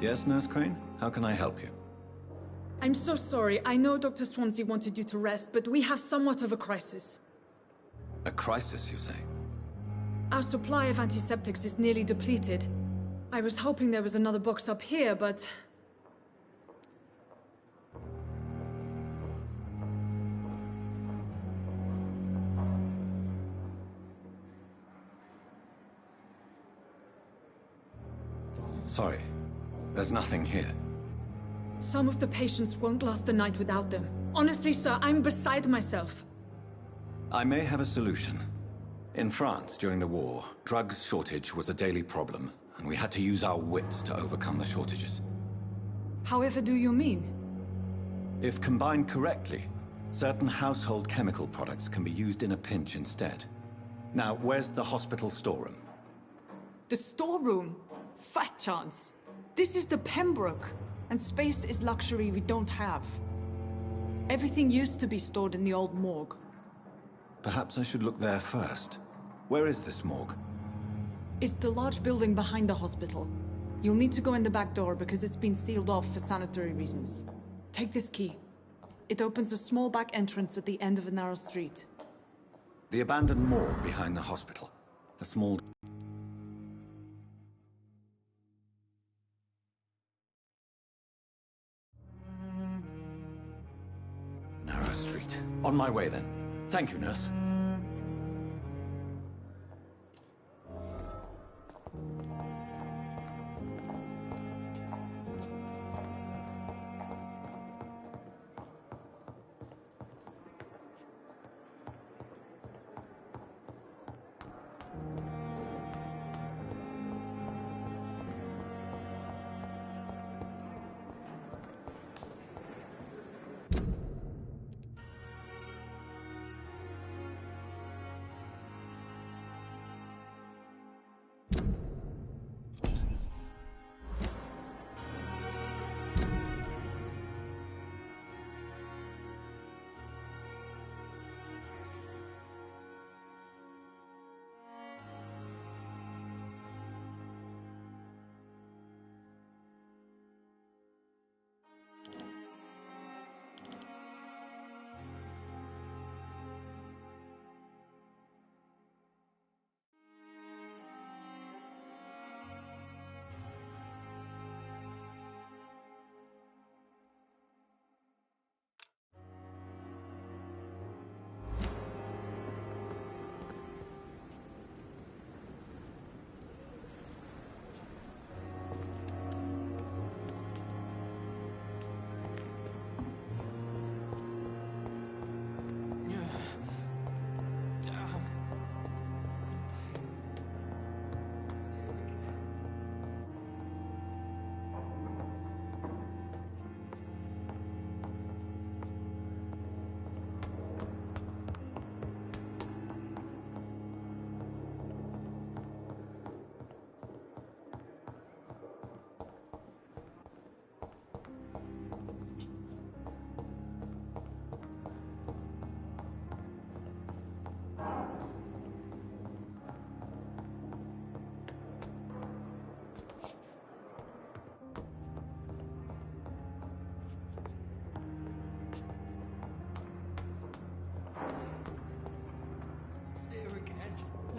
Yes, Nurse Crane? How can I help you? I'm so sorry. I know Dr. Swansea wanted you to rest, but we have somewhat of a crisis. A crisis, you say? Our supply of antiseptics is nearly depleted. I was hoping there was another box up here, but... Sorry. There's nothing here. Some of the patients won't last the night without them. Honestly, sir, I'm beside myself. I may have a solution. In France, during the war, drugs shortage was a daily problem, and we had to use our wits to overcome the shortages. However do you mean? If combined correctly, certain household chemical products can be used in a pinch instead. Now, where's the hospital storeroom? The storeroom? Fat chance. This is the Pembroke, and space is luxury we don't have. Everything used to be stored in the old morgue. Perhaps I should look there first. Where is this morgue? It's the large building behind the hospital. You'll need to go in the back door because it's been sealed off for sanitary reasons. Take this key. It opens a small back entrance at the end of a narrow street. The abandoned morgue behind the hospital. A small... narrow street. On my way then. Thank you, nurse.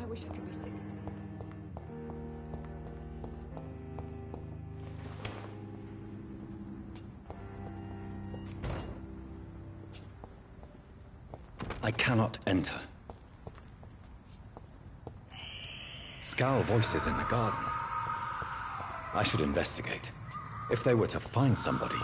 I wish I could be sick. I cannot enter. Scowl voices in the garden. I should investigate. If they were to find somebody...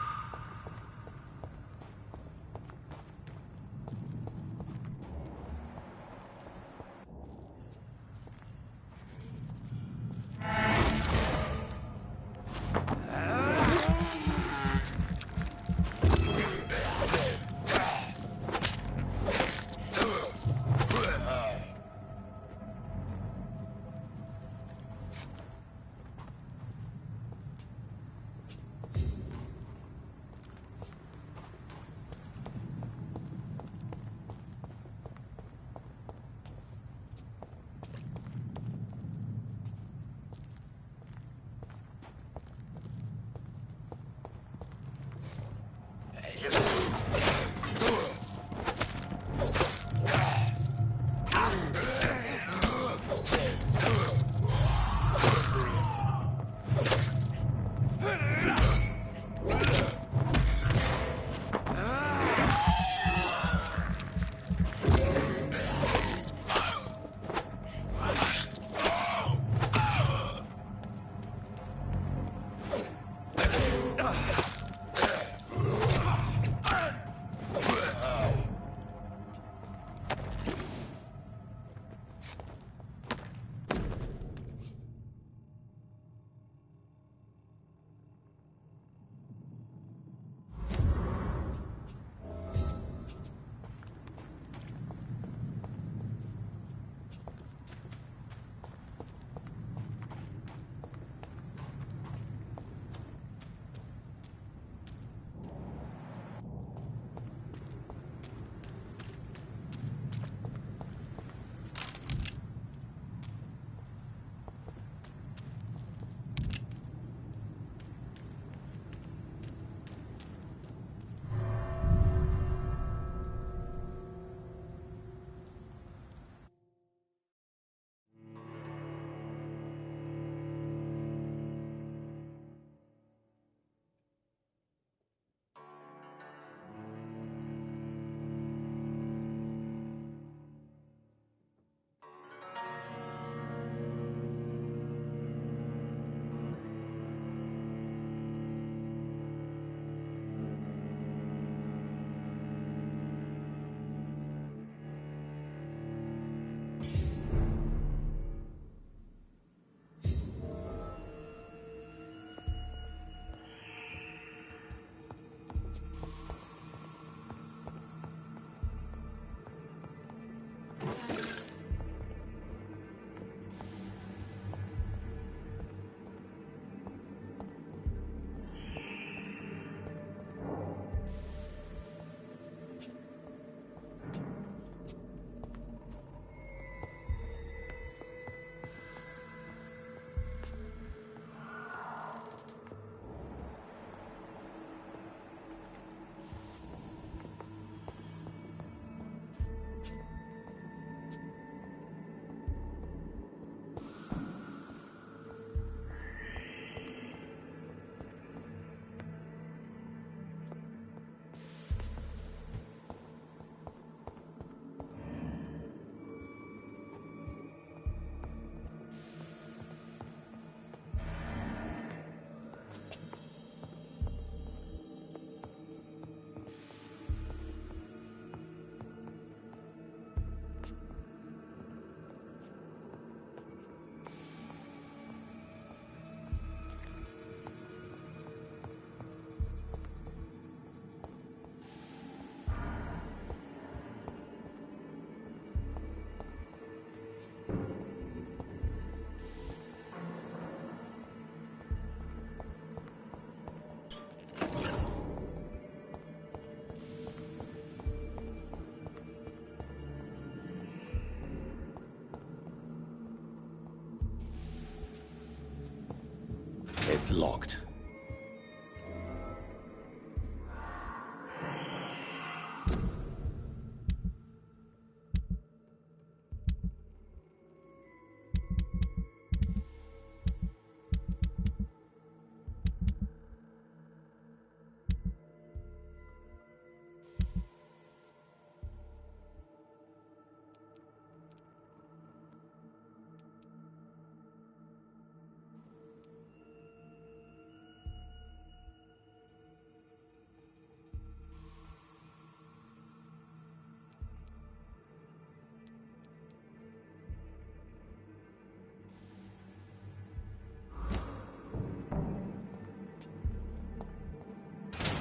It's locked.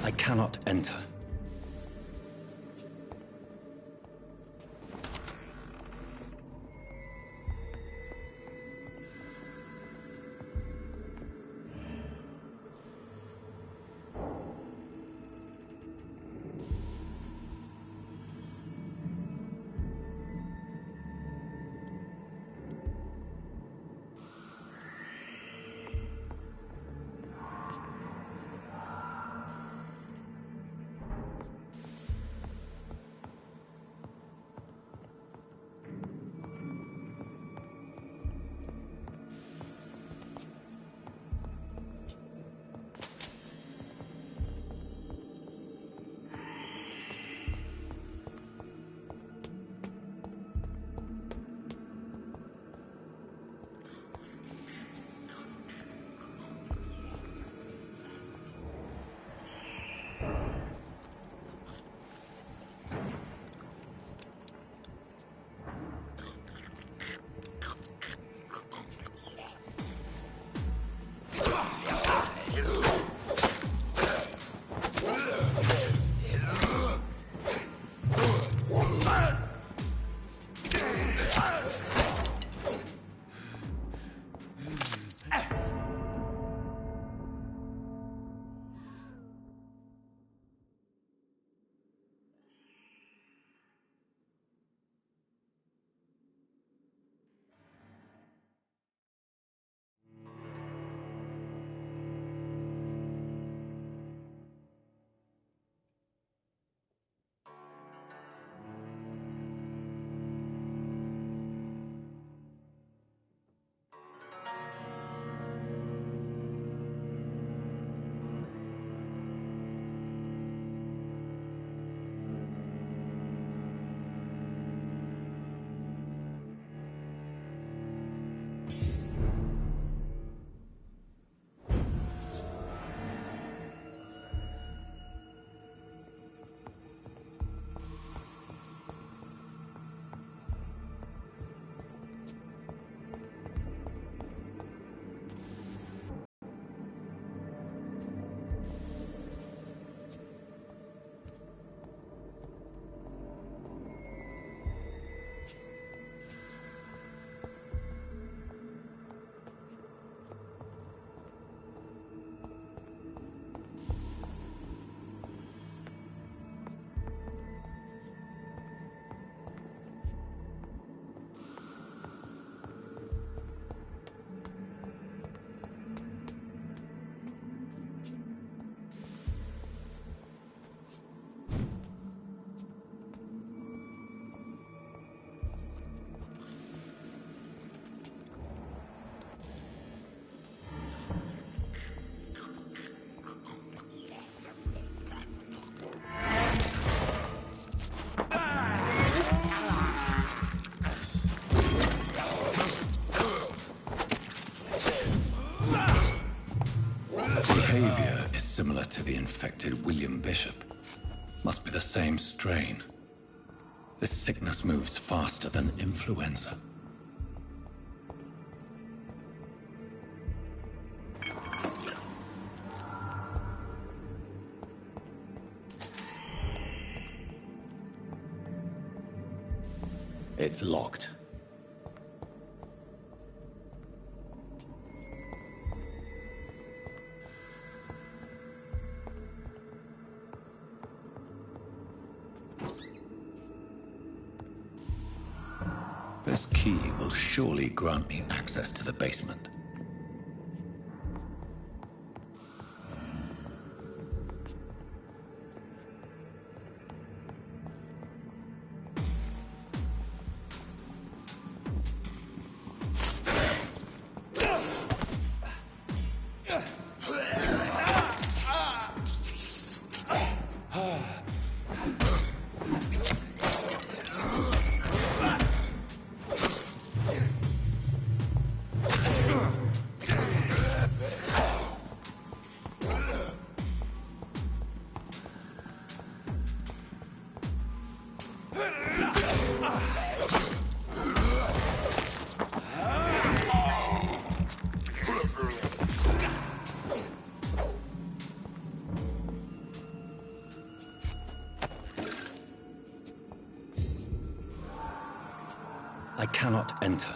I cannot enter. Behavior is similar to the infected William Bishop. Must be the same strain. This sickness moves faster than influenza. It's locked. This key will surely grant me access to the basement. I cannot enter.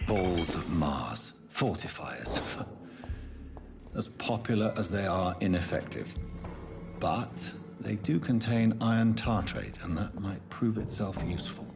Balls of Mars. Fortifiers. As popular as they are ineffective. But they do contain iron tartrate, and that might prove itself useful.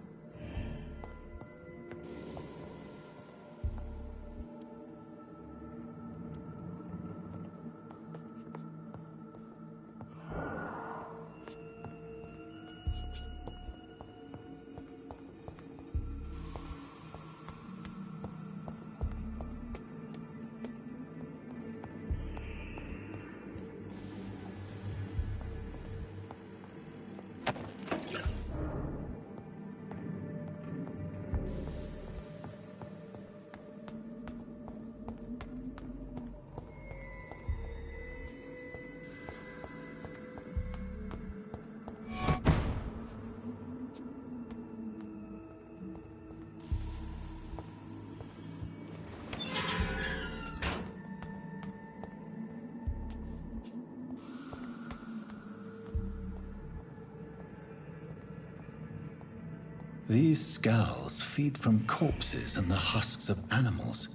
These skulls feed from corpses and the husks of animals.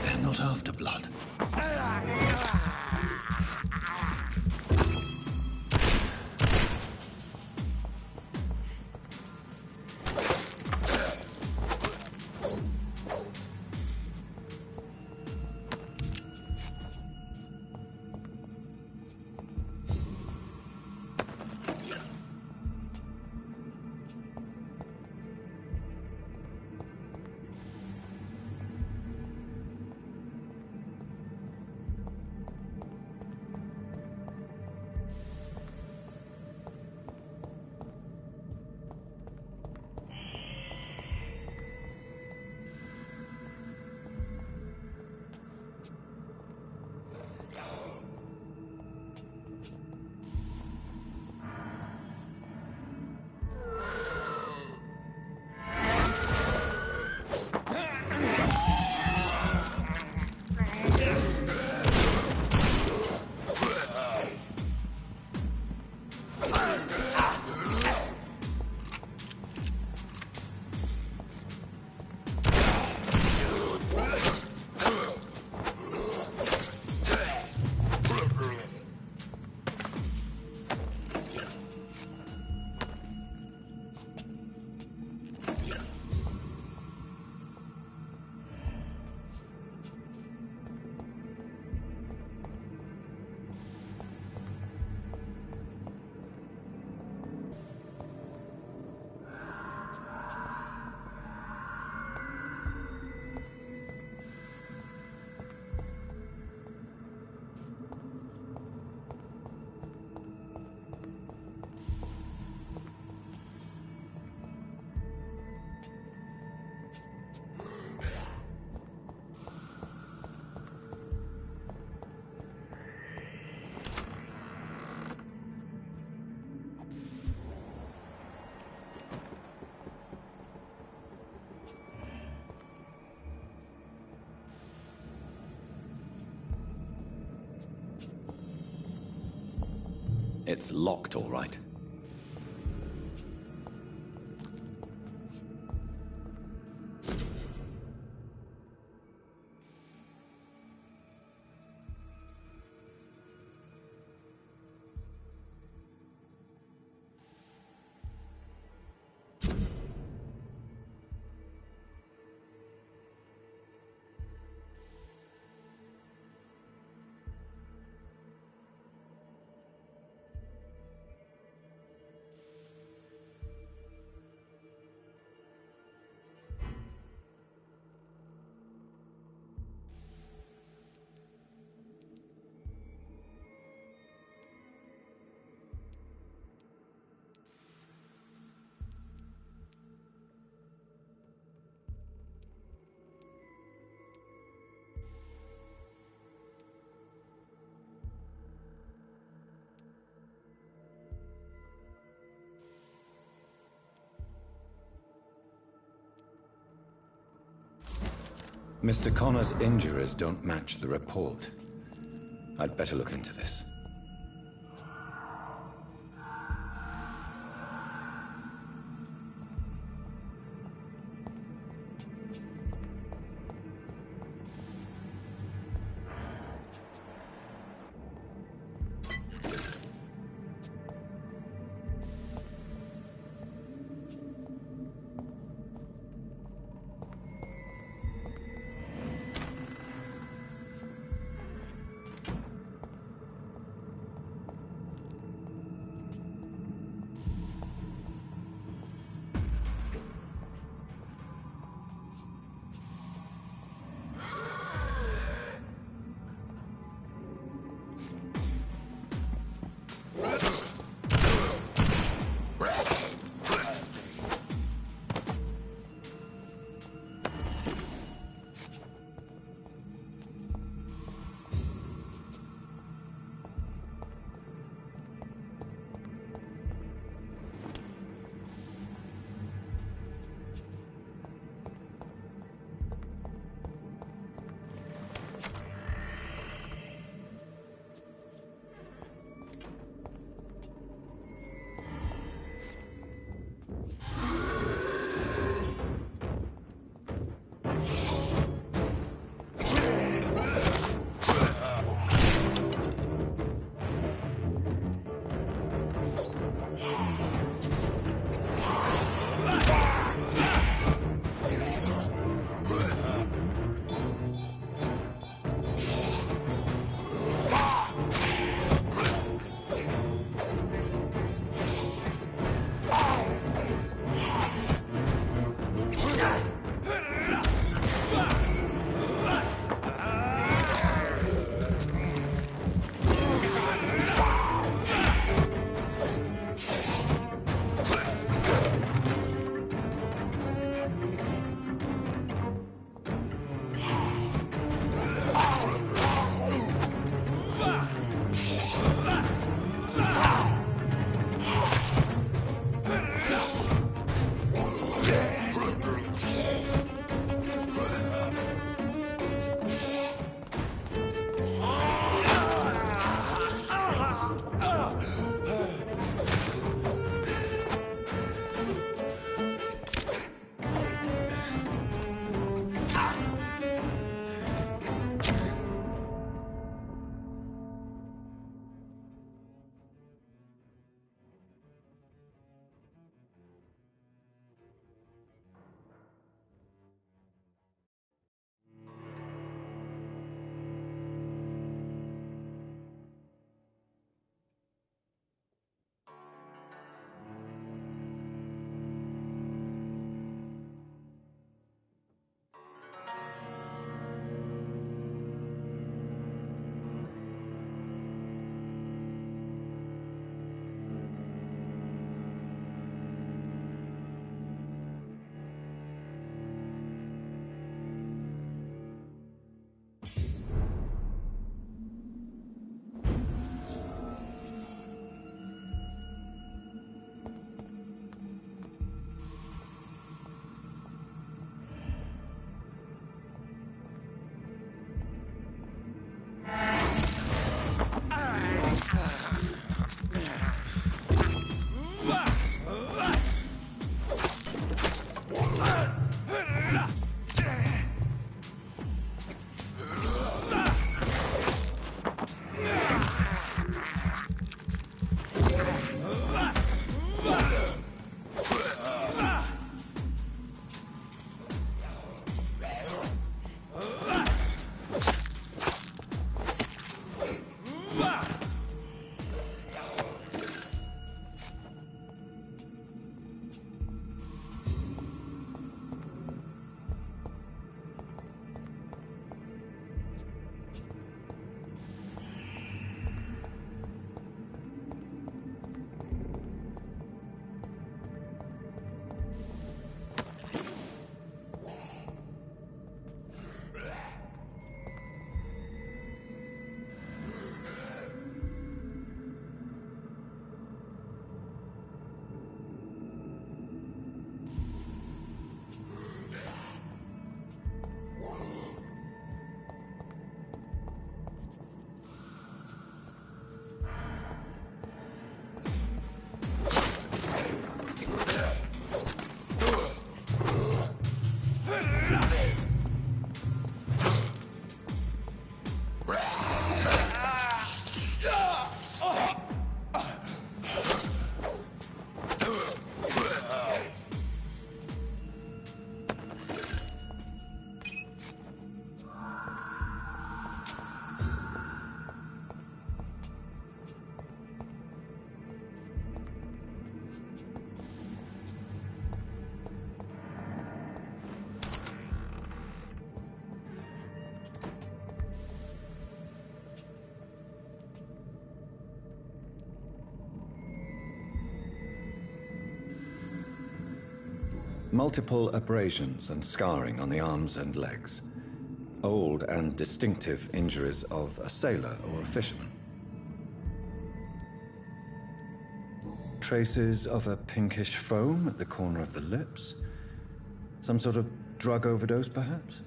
They're not after blood. It's locked, all right. Mr. Connor's injuries don't match the report. I'd better look into this. Multiple abrasions and scarring on the arms and legs. Old and distinctive injuries of a sailor or a fisherman. Traces of a pinkish foam at the corner of the lips. Some sort of drug overdose, perhaps?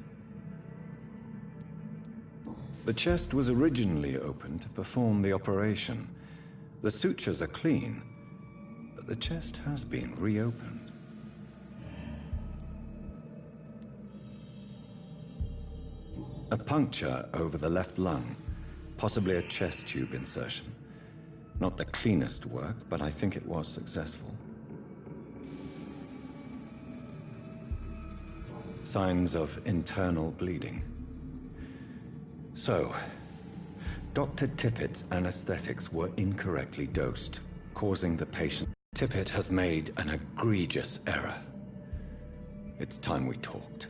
The chest was originally open to perform the operation. The sutures are clean, but the chest has been reopened. A puncture over the left lung, possibly a chest tube insertion. Not the cleanest work, but I think it was successful. Signs of internal bleeding. So, Dr. Tippett's anesthetics were incorrectly dosed, causing the patient. Tippett has made an egregious error. It's time we talked.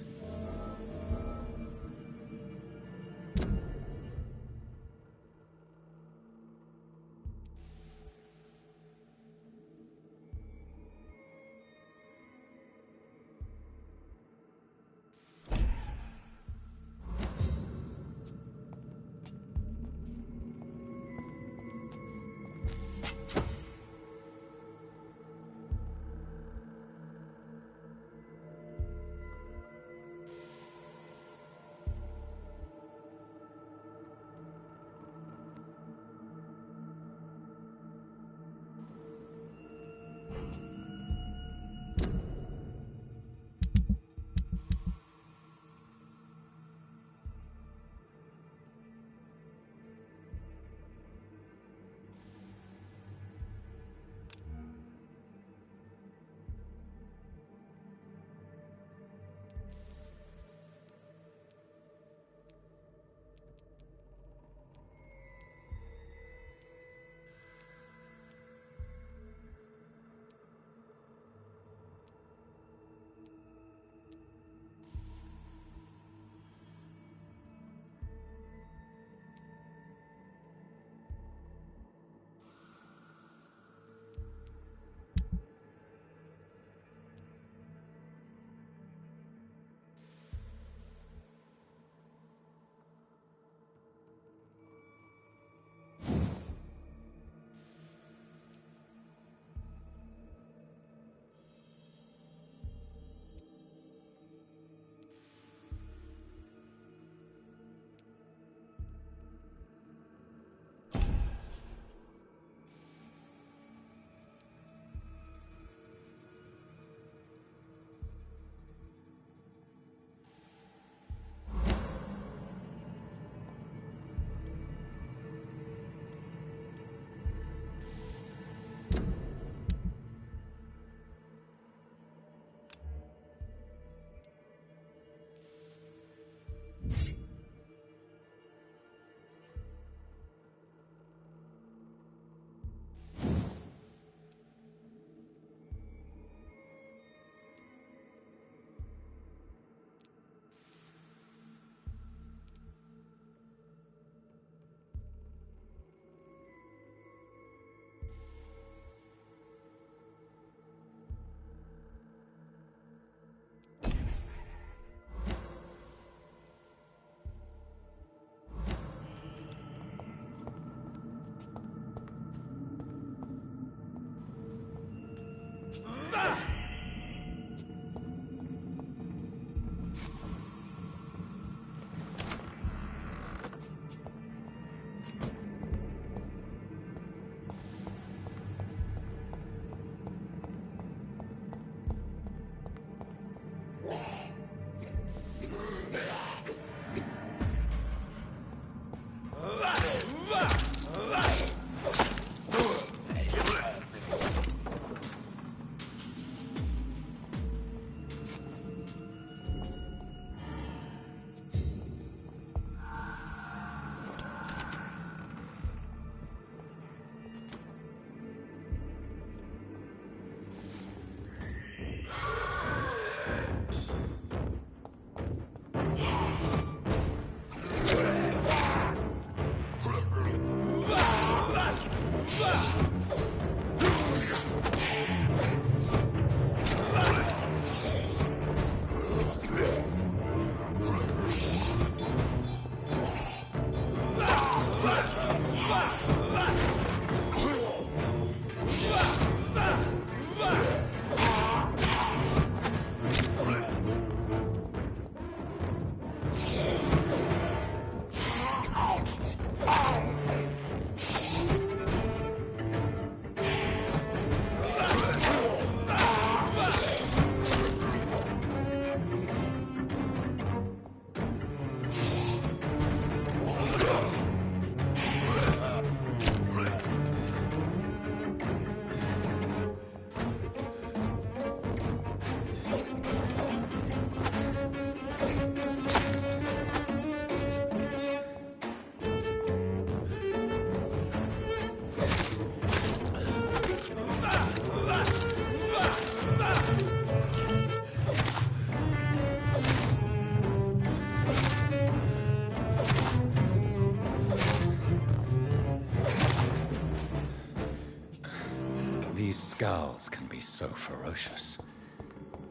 These scowls can be so ferocious.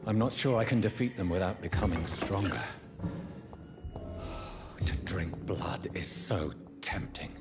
I'm not sure I can defeat them without becoming stronger. To drink blood is so tempting.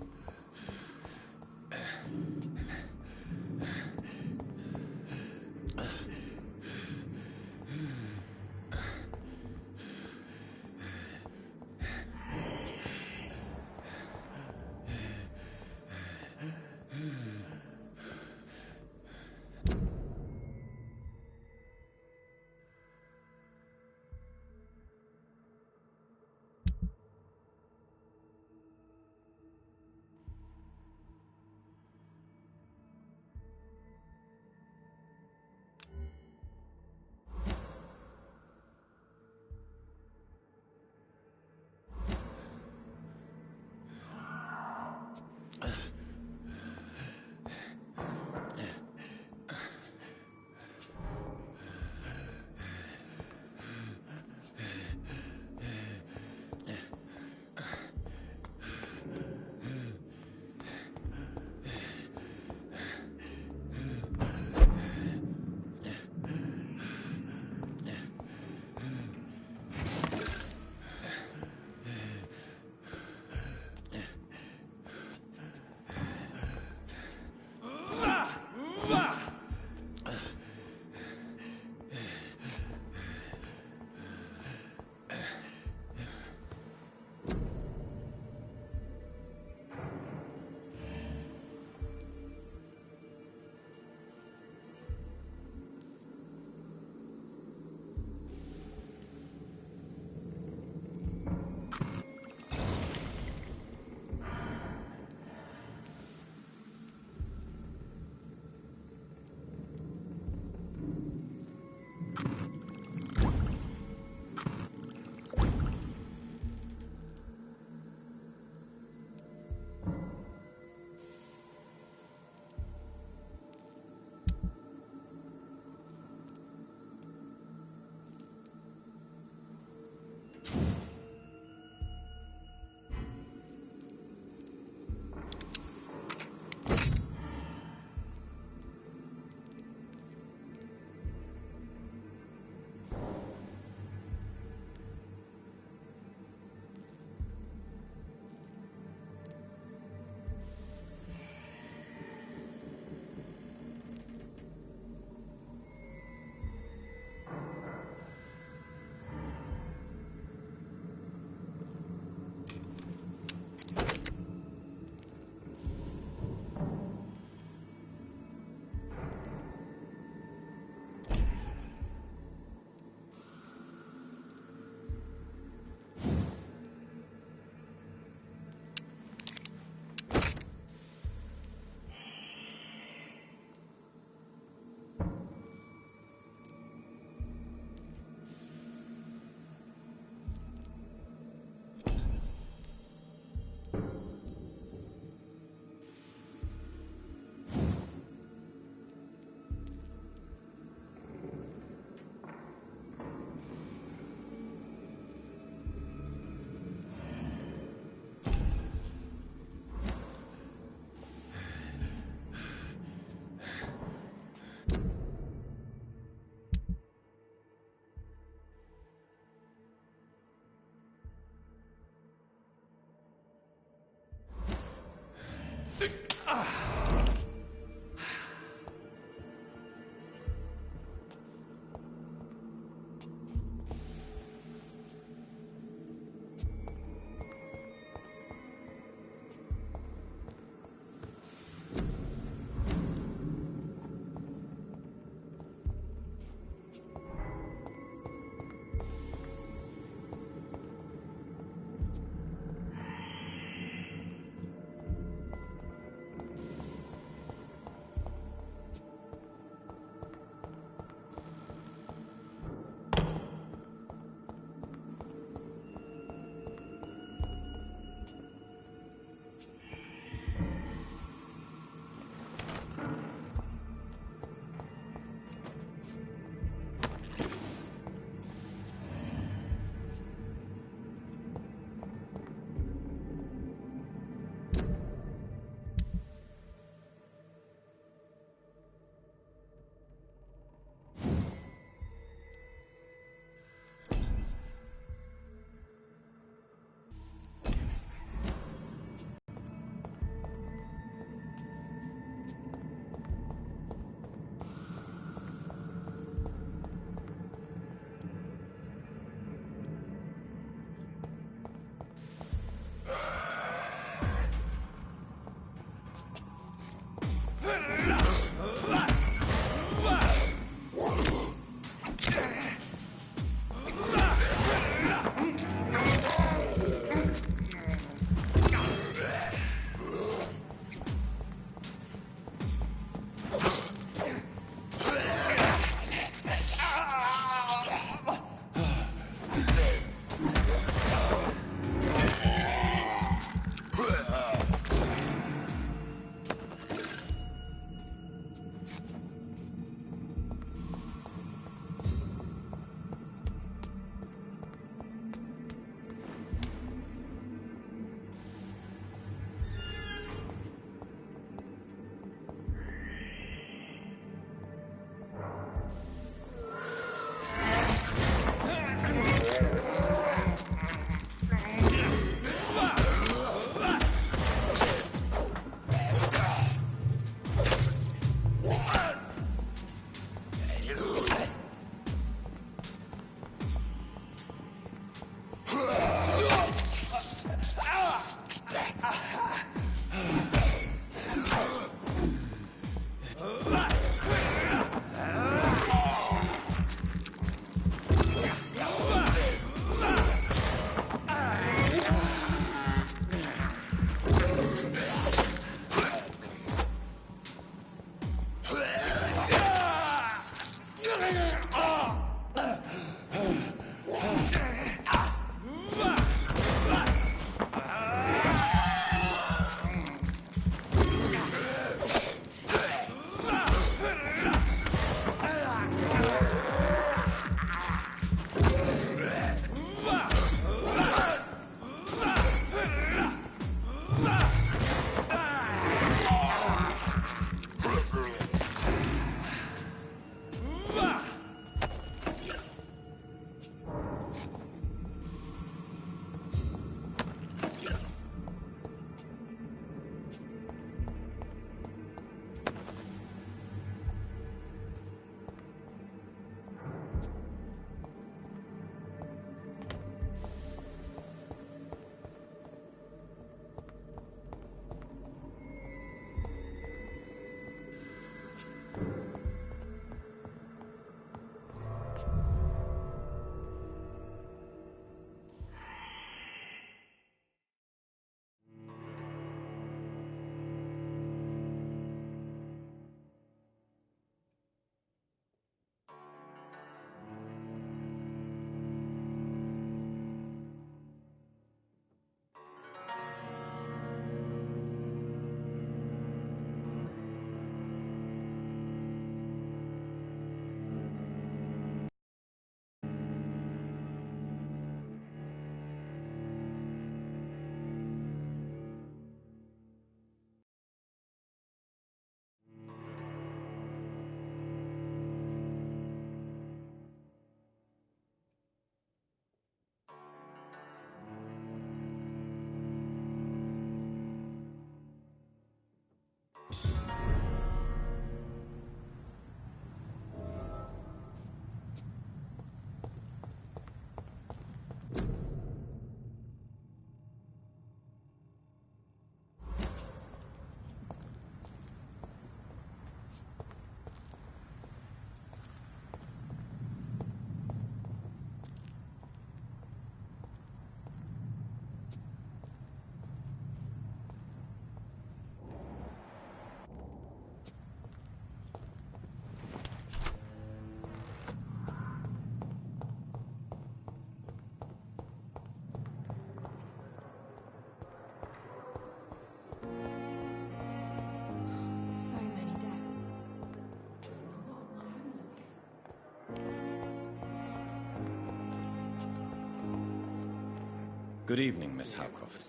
Good evening, Miss Howcroft.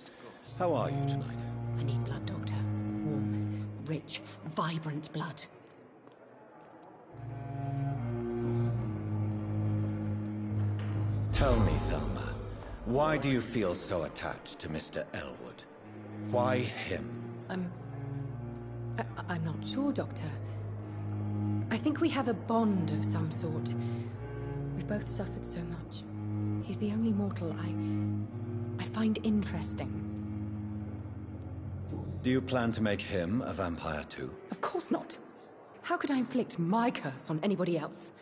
How are you tonight? I need blood, Doctor. Warm, rich, vibrant blood. Tell me, Thelma, why do you feel so attached to Mr. Elwood? Why him? I'm not sure, Doctor. I think we have a bond of some sort. We've both suffered so much. He's the only mortal I find interesting. Do you plan to make him a vampire too? Of course not. How could I inflict my curse on anybody else?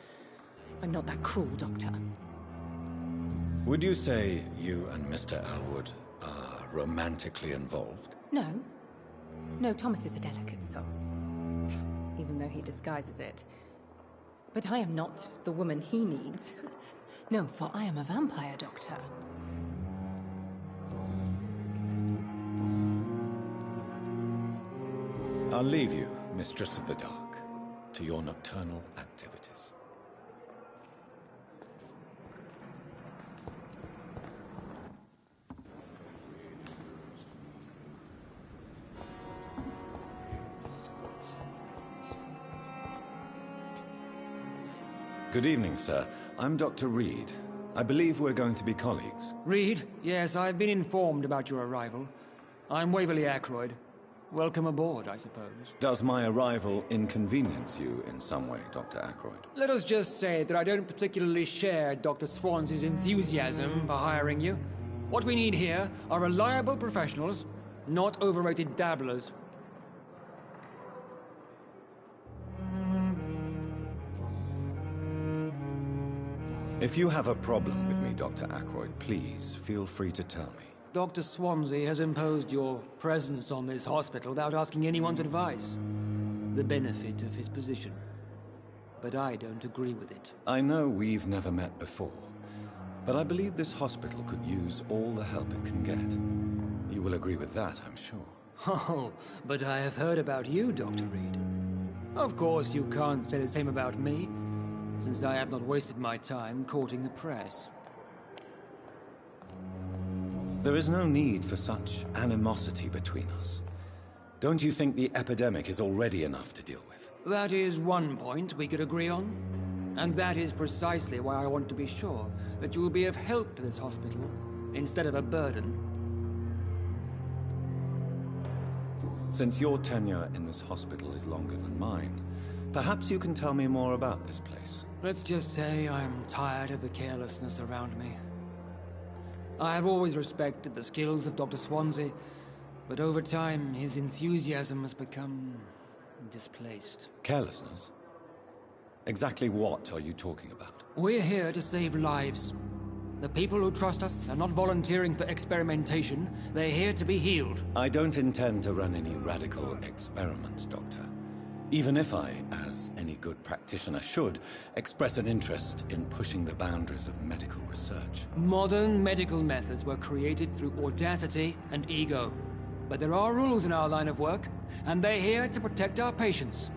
I'm not that cruel, Doctor. Would you say you and Mr. Elwood are romantically involved? No. No, Thomas is a delicate soul. Even though he disguises it. But I am not the woman he needs. No, for I am a vampire, Doctor. I'll leave you, Mistress of the Dark, to your nocturnal activities. Good evening, sir. I'm Dr. Reed. I believe we're going to be colleagues. Reed? Yes, I've been informed about your arrival. I'm Waverly Ackroyd. Welcome aboard, I suppose. Does my arrival inconvenience you in some way, Dr. Ackroyd? Let us just say that I don't particularly share Dr. Swans's enthusiasm for hiring you. What we need here are reliable professionals, not overrated dabblers. If you have a problem with me, Dr. Ackroyd, please feel free to tell me. Dr. Swansea has imposed your presence on this hospital without asking anyone's advice. The benefit of his position. But I don't agree with it. I know we've never met before, but I believe this hospital could use all the help it can get. You will agree with that, I'm sure. Oh, but I have heard about you, Dr. Reed. Of course, you can't say the same about me, since I have not wasted my time courting the press. There is no need for such animosity between us. Don't you think the epidemic is already enough to deal with? That is one point we could agree on. And that is precisely why I want to be sure that you will be of help to this hospital, instead of a burden. Since your tenure in this hospital is longer than mine, perhaps you can tell me more about this place. Let's just say I'm tired of the carelessness around me. I have always respected the skills of Dr. Swansea, but over time his enthusiasm has become displaced. Carelessness? Exactly what are you talking about? We're here to save lives. The people who trust us are not volunteering for experimentation. They're here to be healed. I don't intend to run any radical experiments, Doctor. Even if I, as any good practitioner should, express an interest in pushing the boundaries of medical research. Modern medical methods were created through audacity and ego. But there are rules in our line of work, and they're here to protect our patients.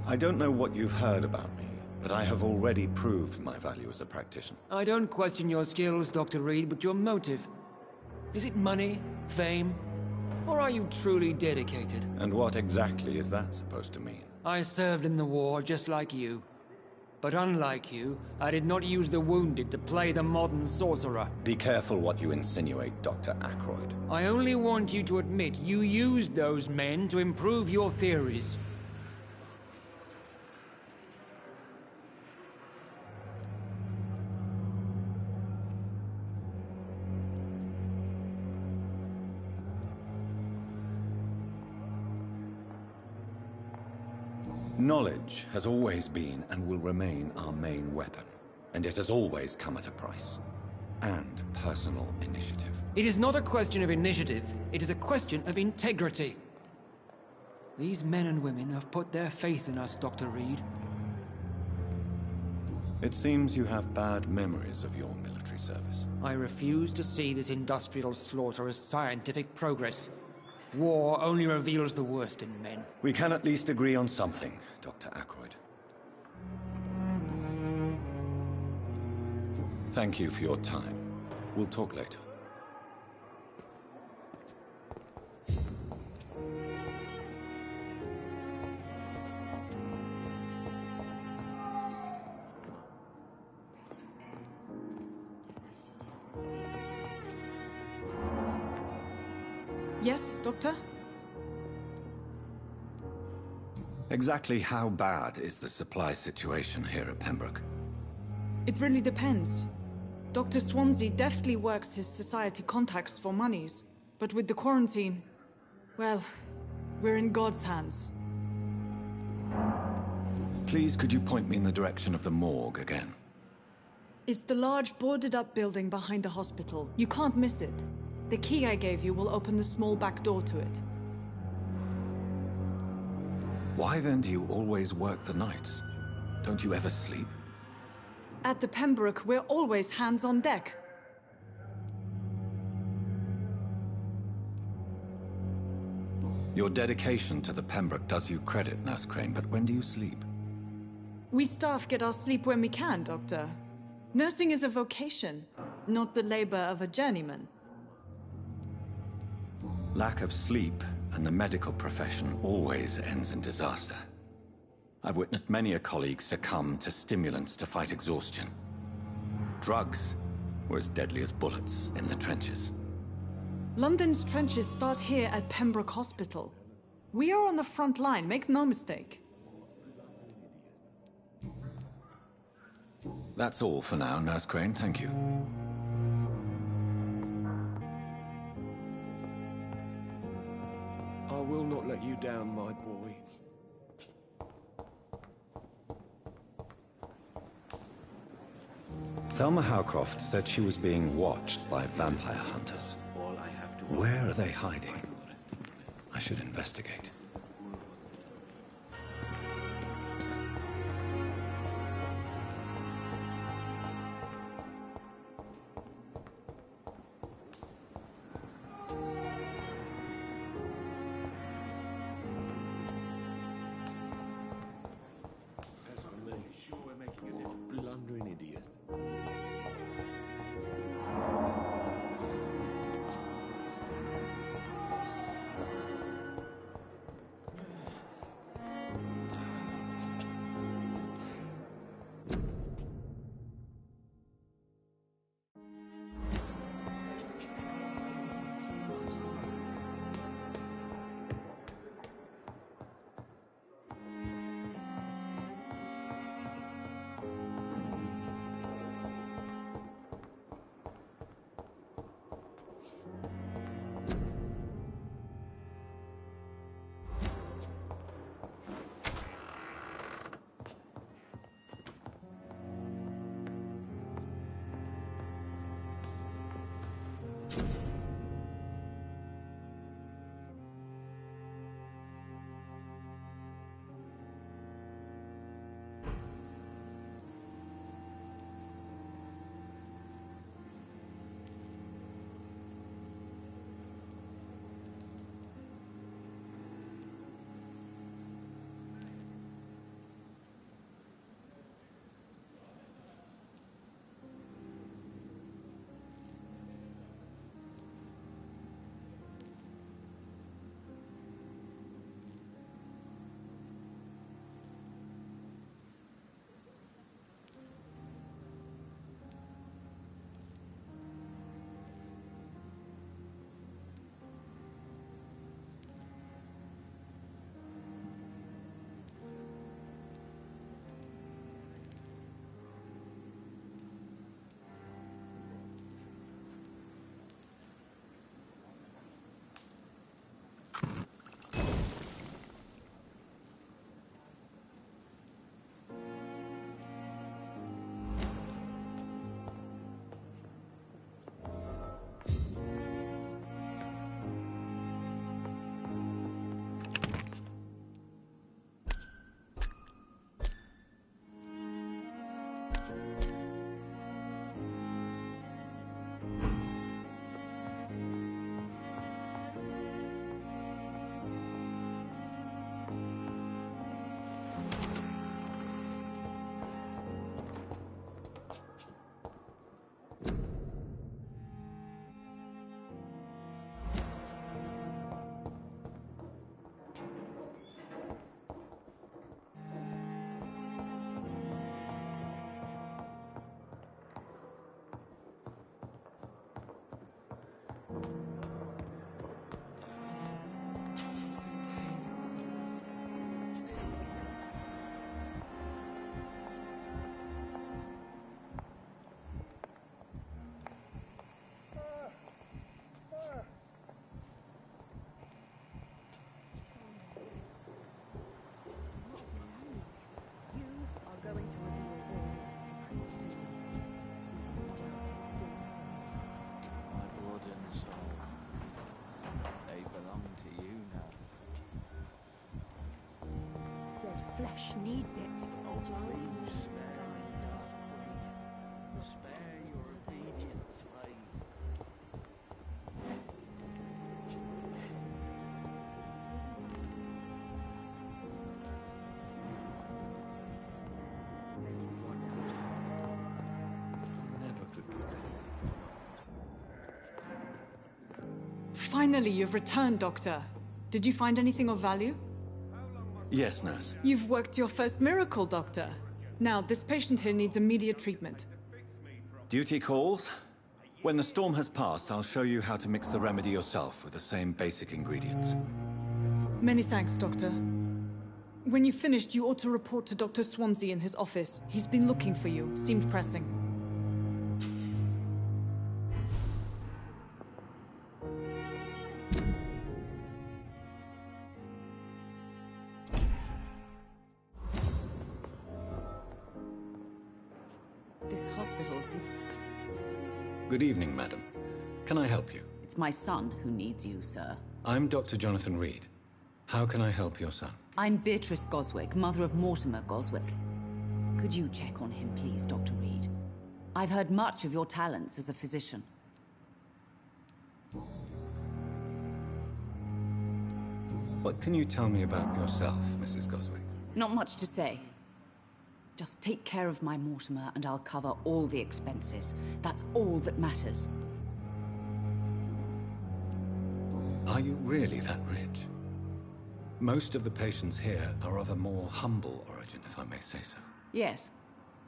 I don't know what you've heard about me, but I have already proved my value as a practitioner. I don't question your skills, Dr. Reed, but your motive. Is it money, fame, or are you truly dedicated? And what exactly is that supposed to mean? I served in the war just like you. But unlike you, I did not use the wounded to play the modern sorcerer. Be careful what you insinuate, Dr. Ackroyd. I only want you to admit you used those men to improve your theories. Knowledge has always been and will remain our main weapon, and it has always come at a price. And personal initiative. It is not a question of initiative, it is a question of integrity. These men and women have put their faith in us, Dr. Reed. It seems you have bad memories of your military service. I refuse to see this industrial slaughter as scientific progress. War only reveals the worst in men. We can at least agree on something, Dr. Ackroyd. Thank you for your time. We'll talk later. Yes, Doctor? Exactly how bad is the supply situation here at Pembroke? It really depends. Dr. Swansea deftly works his society contacts for monies, but with the quarantine, well, we're in God's hands. Please, could you point me in the direction of the morgue again? It's the large boarded-up building behind the hospital. You can't miss it. The key I gave you will open the small back door to it. Why then do you always work the nights? Don't you ever sleep? At the Pembroke, we're always hands on deck. Your dedication to the Pembroke does you credit, Nurse Crane, but when do you sleep? We staff get our sleep when we can, Doctor. Nursing is a vocation, not the labor of a journeyman. Lack of sleep and the medical profession always ends in disaster. I've witnessed many a colleague succumb to stimulants to fight exhaustion. Drugs were as deadly as bullets in the trenches. London's trenches start here at Pembroke Hospital. We are on the front line, make no mistake. That's all for now, Nurse Crane. Thank you. I will not let you down, my boy. Thelma Howcroft said she was being watched by vampire hunters. Where are they hiding? I should investigate. As for me, sure we're making a little blundering idiot. Flesh needs it. Oh, please spare your obedient slave. Never could get Finally, you've returned, Doctor. Did you find anything of value? Yes, nurse. You've worked your first miracle, Doctor. Now, this patient here needs immediate treatment. Duty calls. When the storm has passed, I'll show you how to mix the remedy yourself with the same basic ingredients. Many thanks, Doctor. When you finished, you ought to report to Dr. Swansea in his office. He's been looking for you. Seemed pressing. This hospital's... Good evening, madam. Can I help you? It's my son who needs you, sir. I'm Dr. Jonathan Reed. How can I help your son? I'm Beatrice Goswick, mother of Mortimer Goswick. Could you check on him, please, Dr. Reed? I've heard much of your talents as a physician. What can you tell me about yourself, Mrs. Goswick? Not much to say. Just take care of my Mortimer and I'll cover all the expenses. That's all that matters. Are you really that rich? Most of the patients here are of a more humble origin, if I may say so. Yes.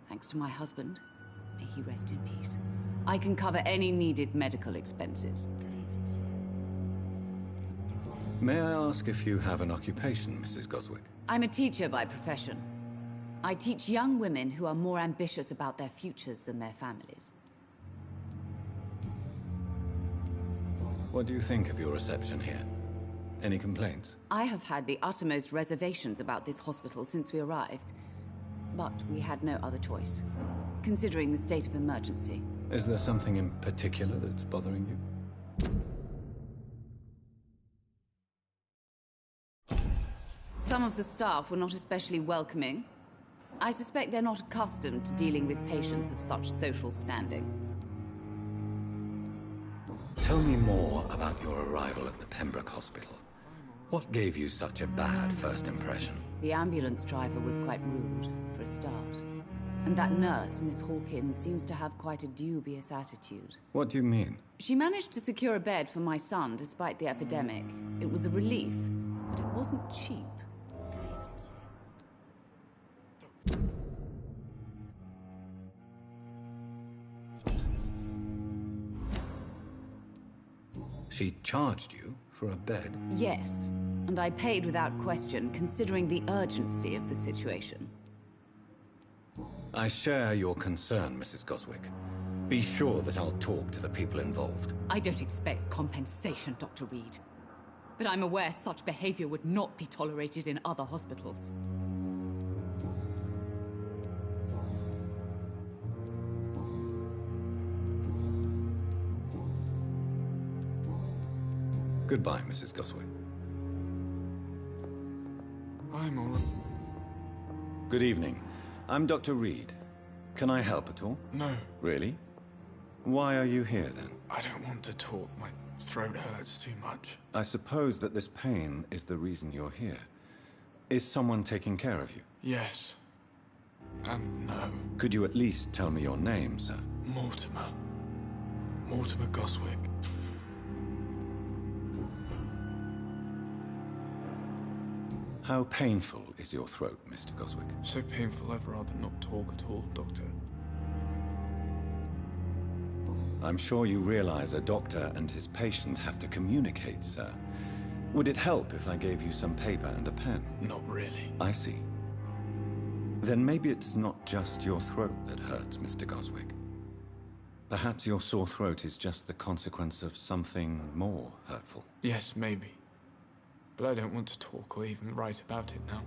Thanks to my husband. May he rest in peace. I can cover any needed medical expenses. May I ask if you have an occupation, Mrs. Goswick? I'm a teacher by profession. I teach young women who are more ambitious about their futures than their families. What do you think of your reception here? Any complaints? I have had the uttermost reservations about this hospital since we arrived. But we had no other choice, considering the state of emergency. Is there something in particular that's bothering you? Some of the staff were not especially welcoming. I suspect they're not accustomed to dealing with patients of such social standing. Tell me more about your arrival at the Pembroke Hospital. What gave you such a bad first impression? The ambulance driver was quite rude, for a start. And that nurse, Miss Hawkins, seems to have quite a dubious attitude. What do you mean? She managed to secure a bed for my son despite the epidemic. It was a relief, but it wasn't cheap. She charged you for a bed? Yes, and I paid without question, considering the urgency of the situation. I share your concern, Mrs. Goswick. Be sure that I'll talk to the people involved. I don't expect compensation, Dr. Reed. But I'm aware such behavior would not be tolerated in other hospitals. Goodbye, Mrs. Goswick. I'm all right. Good evening. I'm Dr. Reed. Can I help at all? No, Really? Why are you here, then? I don't want to talk. My throat hurts too much. I suppose that this pain is the reason you're here. Is someone taking care of you? Yes. And no. Could you at least tell me your name, sir? Mortimer. Mortimer Goswick. How painful is your throat, Mr. Goswick? So painful I'd rather not talk at all, Doctor. I'm sure you realize a doctor and his patient have to communicate, sir. Would it help if I gave you some paper and a pen? Not really. I see. Then maybe it's not just your throat that hurts, Mr. Goswick. Perhaps your sore throat is just the consequence of something more hurtful. Yes, maybe. But I don't want to talk or even write about it now.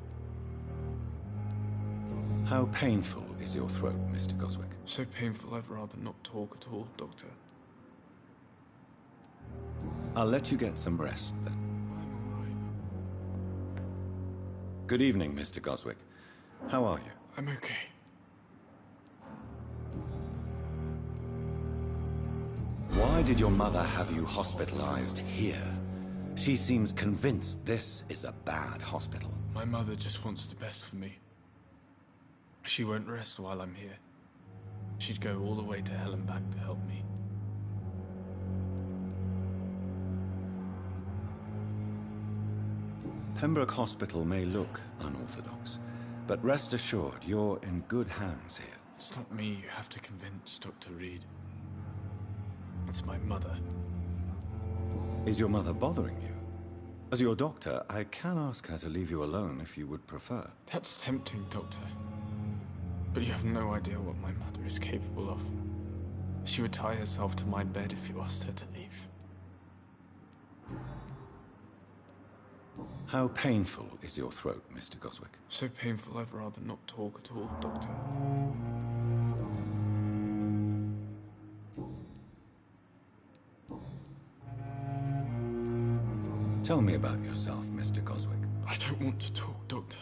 How painful is your throat, Mr. Goswick? So painful I'd rather not talk at all, Doctor. I'll let you get some rest, then. I'm all right. Good evening, Mr. Goswick. How are you? I'm okay. Why did your mother have you hospitalized here? She seems convinced this is a bad hospital. My mother just wants the best for me. She won't rest while I'm here. She'd go all the way to hell and back to help me. Pembroke Hospital may look unorthodox, but rest assured you're in good hands here. It's not me you have to convince, Dr. Reed. It's my mother. Is your mother bothering you? As your doctor, I can ask her to leave you alone if you would prefer. That's tempting, Doctor. But you have no idea what my mother is capable of. She would tie herself to my bed if you asked her to leave. How painful is your throat, Mr. Goswick? So painful I'd rather not talk at all, Doctor. Tell me about yourself, Mr. Goswick. I don't want to talk, Doctor.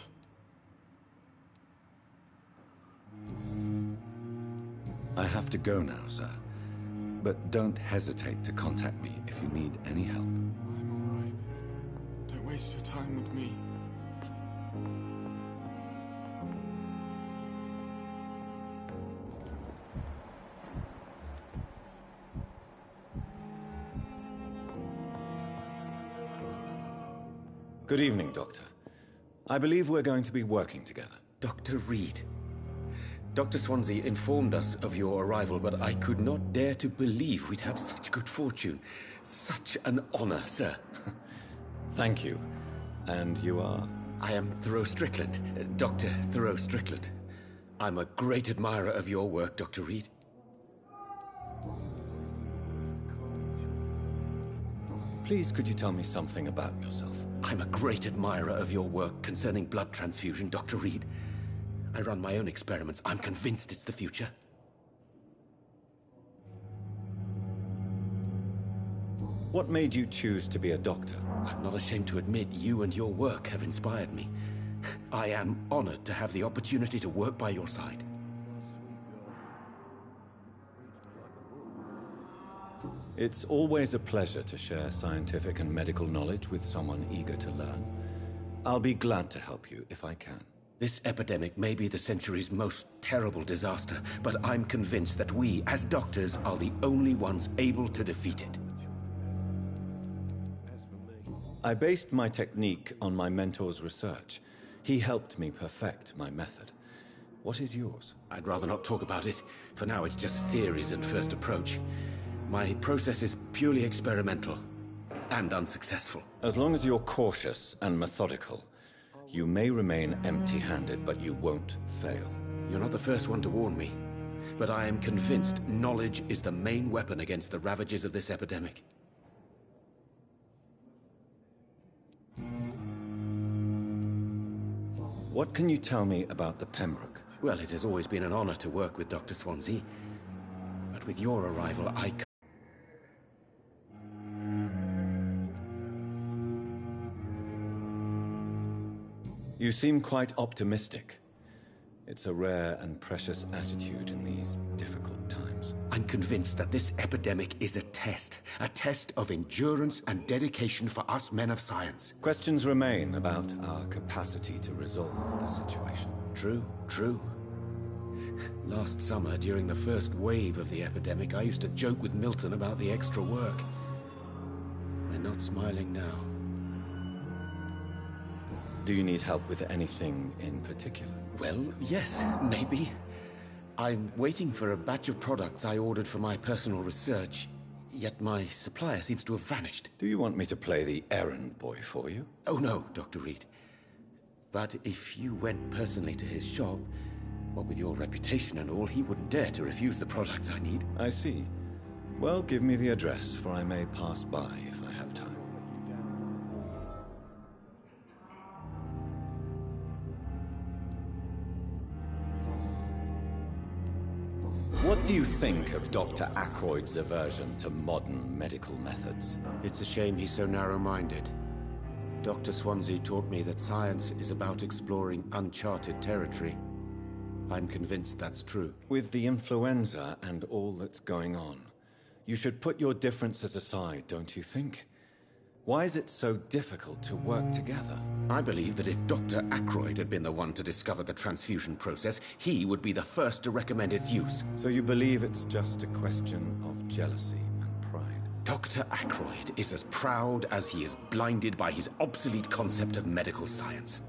I have to go now, sir. But don't hesitate to contact me if you need any help. I'm all right. Don't waste your time with me. Good evening, Doctor. I believe we're going to be working together. Dr. Reed. Dr. Swansea informed us of your arrival, but I could not dare to believe we'd have such good fortune. Such an honor, sir. Thank you. And you are? I am Thoreau Strickland, Dr. Thoreau Strickland. I'm a great admirer of your work, Dr. Reed. Please, could you tell me something about yourself? I'm a great admirer of your work concerning blood transfusion, Dr. Reed. I run my own experiments. I'm convinced it's the future. What made you choose to be a doctor? I'm not ashamed to admit you and your work have inspired me. I am honored to have the opportunity to work by your side. It's always a pleasure to share scientific and medical knowledge with someone eager to learn. I'll be glad to help you if I can. This epidemic may be the century's most terrible disaster, but I'm convinced that we, as doctors, are the only ones able to defeat it. I based my technique on my mentor's research. He helped me perfect my method. What is yours? I'd rather not talk about it. For now, it's just theories and first approach. My process is purely experimental and unsuccessful. As long as you're cautious and methodical, you may remain empty-handed, but you won't fail. You're not the first one to warn me, but I am convinced knowledge is the main weapon against the ravages of this epidemic. What can you tell me about the Pembroke? Well, it has always been an honor to work with Dr. Swansea, but with your arrival, You seem quite optimistic. It's a rare and precious attitude in these difficult times. I'm convinced that this epidemic is a test of endurance and dedication for us men of science. Questions remain about our capacity to resolve the situation. True. Last summer, during the first wave of the epidemic, I used to joke with Milton about the extra work. We're not smiling now. Do you need help with anything in particular? Well, yes, maybe. I'm waiting for a batch of products I ordered for my personal research, yet my supplier seems to have vanished. Do you want me to play the errand boy for you? Oh no, Dr. Reed. But if you went personally to his shop, what with your reputation and all, he wouldn't dare to refuse the products I need. I see. Well, give me the address, for I may pass by if I have time. What do you think of Dr. Ackroyd's aversion to modern medical methods? It's a shame he's so narrow-minded. Dr. Swansea taught me that science is about exploring uncharted territory. I'm convinced that's true. With the influenza and all that's going on, you should put your differences aside, don't you think? Why is it so difficult to work together? I believe that if Dr. Ackroyd had been the one to discover the transfusion process, he would be the first to recommend its use. So you believe it's just a question of jealousy and pride? Dr. Ackroyd is as proud as he is blinded by his obsolete concept of medical science.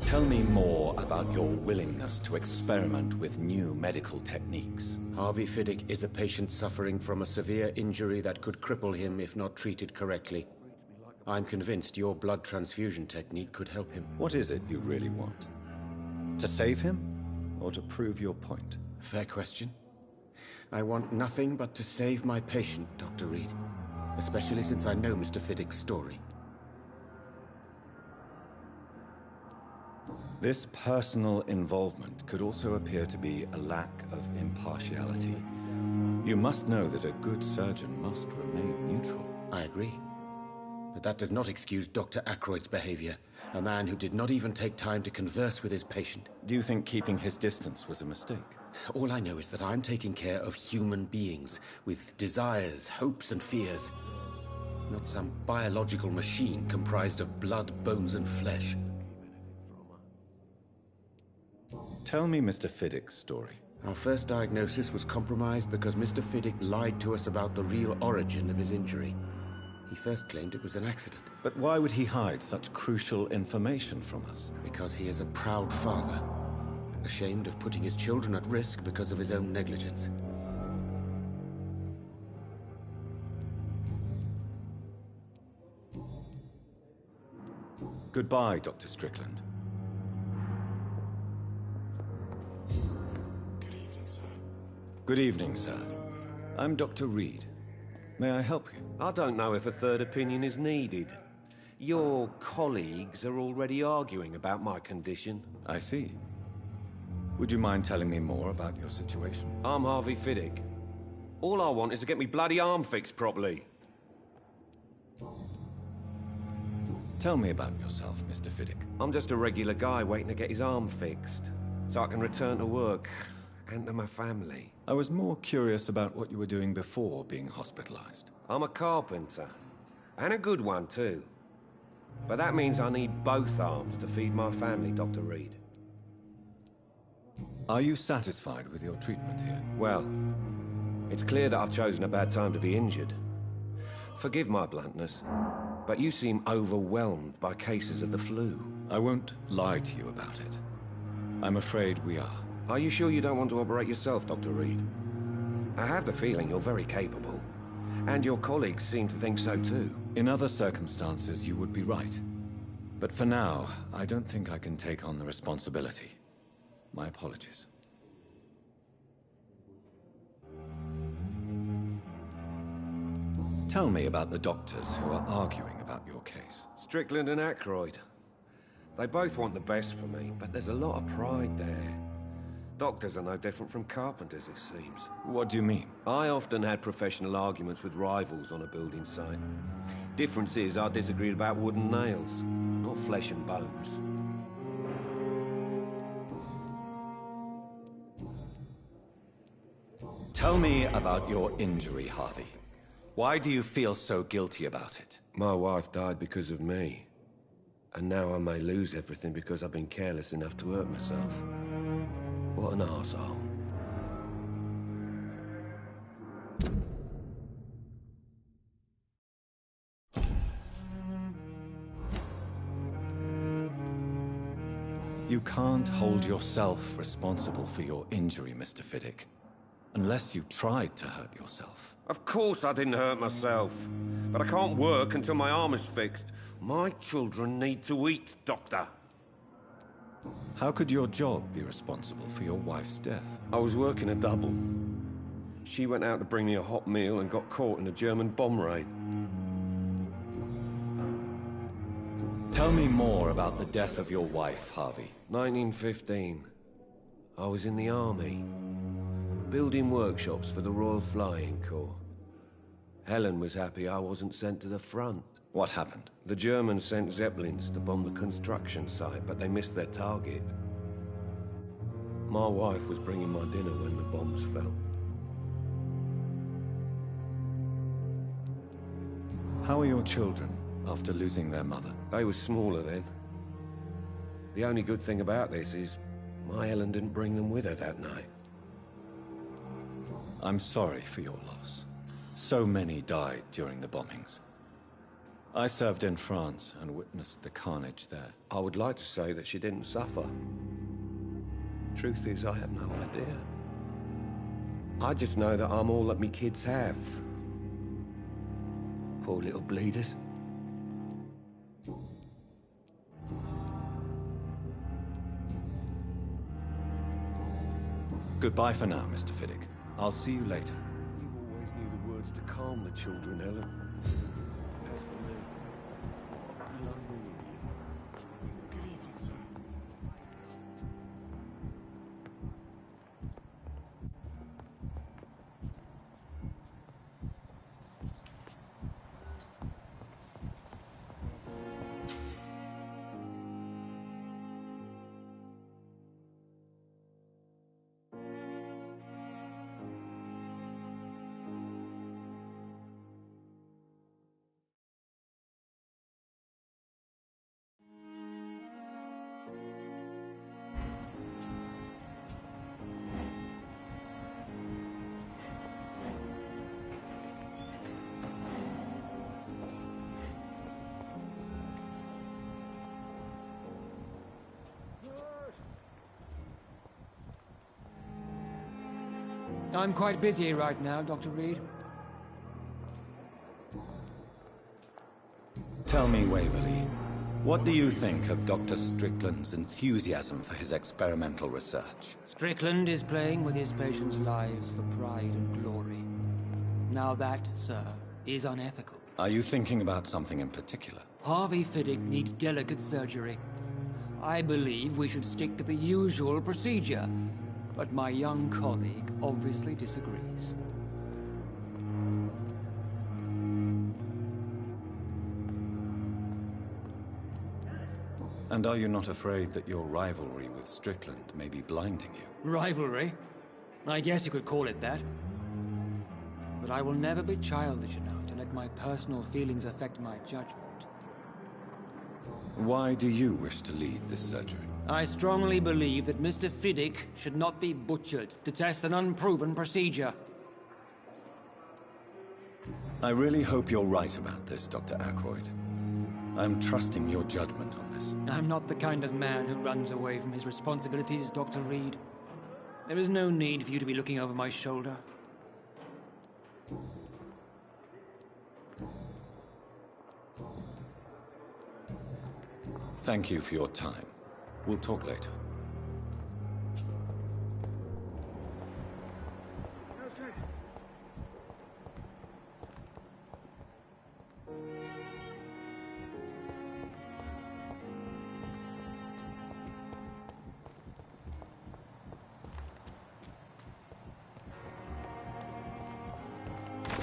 Tell me more about your willingness to experiment with new medical techniques. Harvey Fiddick is a patient suffering from a severe injury that could cripple him if not treated correctly. I'm convinced your blood transfusion technique could help him. What is it you really want? To save him, or to prove your point? Fair question. I want nothing but to save my patient, Dr. Reed. Especially since I know Mr. Fiddick's story. This personal involvement could also appear to be a lack of impartiality. You must know that a good surgeon must remain neutral. I agree. But that does not excuse Dr. Aykroyd's behavior. A man who did not even take time to converse with his patient. Do you think keeping his distance was a mistake? All I know is that I'm taking care of human beings with desires, hopes, and fears. Not some biological machine comprised of blood, bones, and flesh. Tell me Mr. Fiddick's story. Our first diagnosis was compromised because Mr. Fiddick lied to us about the real origin of his injury. He first claimed it was an accident. But why would he hide such crucial information from us? Because he is a proud father, ashamed of putting his children at risk because of his own negligence. Goodbye, Dr. Strickland. Good evening, sir. Good evening, sir. I'm Dr. Reed. May I help you? I don't know if a third opinion is needed. Your colleagues are already arguing about my condition. I see. Would you mind telling me more about your situation? I'm Harvey Fiddick. All I want is to get me bloody arm fixed properly. Tell me about yourself, Mr. Fiddick. I'm just a regular guy waiting to get his arm fixed, so I can return to work and to my family. I was more curious about what you were doing before being hospitalized. I'm a carpenter, and a good one too. But that means I need both arms to feed my family, Dr. Reed. Are you satisfied with your treatment here? Well, it's clear that I've chosen a bad time to be injured. Forgive my bluntness, but you seem overwhelmed by cases of the flu. I won't lie to you about it. I'm afraid we are. Are you sure you don't want to operate yourself, Dr. Reed? I have the feeling you're very capable, and your colleagues seem to think so too. In other circumstances, you would be right. But for now, I don't think I can take on the responsibility. My apologies. Tell me about the doctors who are arguing about your case. Strickland and Aykroyd. They both want the best for me, but there's a lot of pride there. Doctors are no different from carpenters, it seems. What do you mean? I often had professional arguments with rivals on a building site. Difference is I disagreed about wooden nails, not flesh and bones. Tell me about your injury, Harvey. Why do you feel so guilty about it? My wife died because of me. And now I may lose everything because I've been careless enough to hurt myself. What an arsehole. You can't hold yourself responsible for your injury, Mr. Fiddick. Unless you tried to hurt yourself. Of course I didn't hurt myself. But I can't work until my arm is fixed. My children need to eat, Doctor. How could your job be responsible for your wife's death? I was working a double. She went out to bring me a hot meal and got caught in a German bomb raid. Tell me more about the death of your wife, Harvey. 1915. I was in the army, building workshops for the Royal Flying Corps. Helen was happy I wasn't sent to the front. What happened? The Germans sent Zeppelins to bomb the construction site, but they missed their target. My wife was bringing my dinner when the bombs fell. How are your children after losing their mother? They were smaller then. The only good thing about this is my Helen didn't bring them with her that night. I'm sorry for your loss. So many died during the bombings. I served in France and witnessed the carnage there. I would like to say that she didn't suffer. Truth is, I have no idea. I just know that I'm all that me kids have. Poor little bleeders. Goodbye for now, Mr. Fiddick. I'll see you later. You always knew the words to calm the children, Helen. I'm quite busy right now, Dr. Reed. Tell me, Waverly, what do you think of Dr. Strickland's enthusiasm for his experimental research? Strickland is playing with his patients' lives for pride and glory. Now that, sir, is unethical. Are you thinking about something in particular? Harvey Fiddick needs delicate surgery. I believe we should stick to the usual procedure, but my young colleague obviously disagrees. And are you not afraid that your rivalry with Strickland may be blinding you? Rivalry? I guess you could call it that. But I will never be childish enough to let my personal feelings affect my judgment. Why do you wish to lead this surgery? I strongly believe that Mr. Fiddick should not be butchered to test an unproven procedure. I really hope you're right about this, Dr. Aykroyd. I'm trusting your judgment on this. I'm not the kind of man who runs away from his responsibilities, Dr. Reed. There is no need for you to be looking over my shoulder. Thank you for your time. We'll talk later.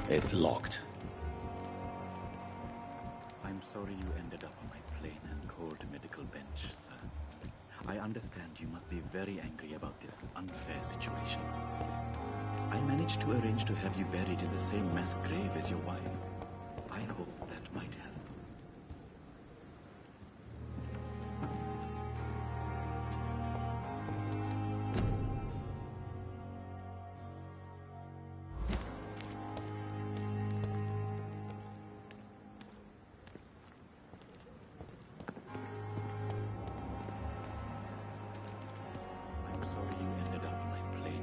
It's locked. I'm sorry you ended up on my plain and cold medical bench, sir. I understand you must be very angry about this unfair situation. I managed to arrange to have you buried in the same mass grave as your wife. I hope that might help. I'm sorry you ended up on my plain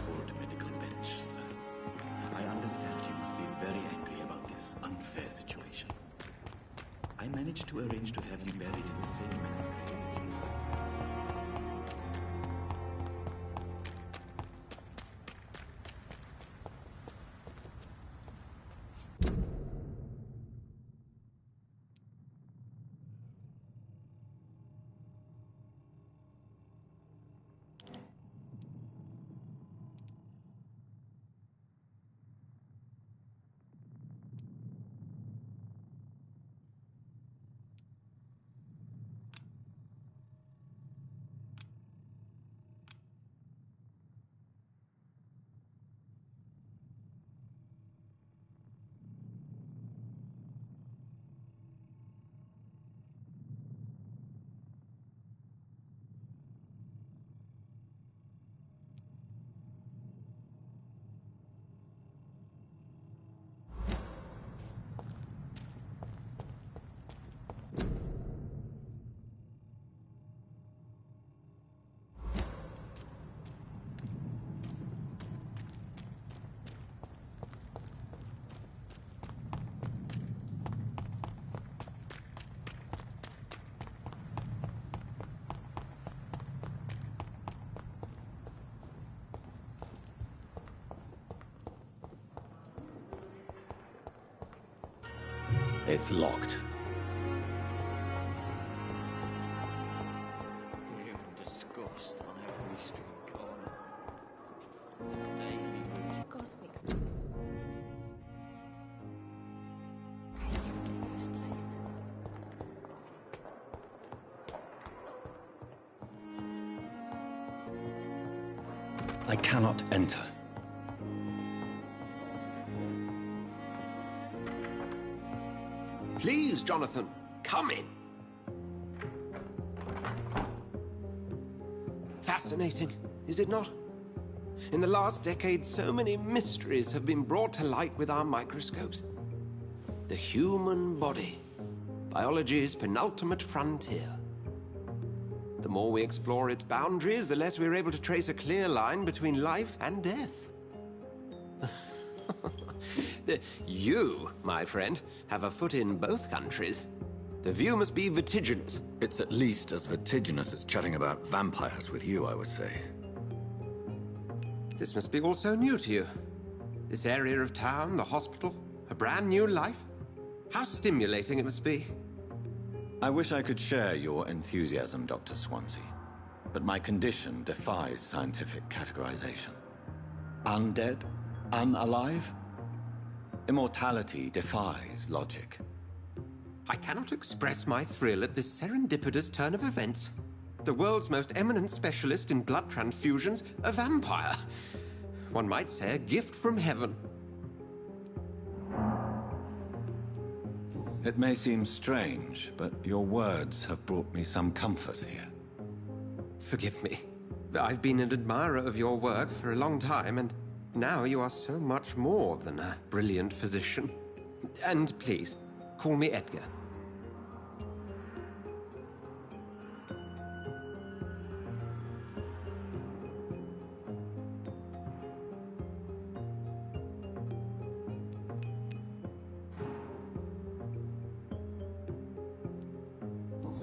cold medical bench, sir. I understand you must be very angry about this unfair situation. I managed to arrange to have you buried in the same mass grave as your wife. It's locked. Gloom and disgust on every street corner. Daily routine. Goswick's. Came here in the first place. I cannot enter. Please, Jonathan, come in. Fascinating, is it not? In the last decade, so many mysteries have been brought to light with our microscopes. The human body, biology's penultimate frontier. The more we explore its boundaries, the less we're able to trace a clear line between life and death. You, my friend, have a foot in both countries. The view must be vertiginous. It's at least as vertiginous as chatting about vampires with you, I would say. This must be all so new to you. This area of town, the hospital, a brand new life. How stimulating it must be. I wish I could share your enthusiasm, Dr. Swansea, but my condition defies scientific categorization. Undead? Unalive? Immortality defies logic. I cannot express my thrill at this serendipitous turn of events. The world's most eminent specialist in blood transfusions, a vampire. One might say a gift from heaven. It may seem strange, but your words have brought me some comfort here. Forgive me. I've been an admirer of your work for a long time, and now you are so much more than a brilliant physician. And please, call me Edgar.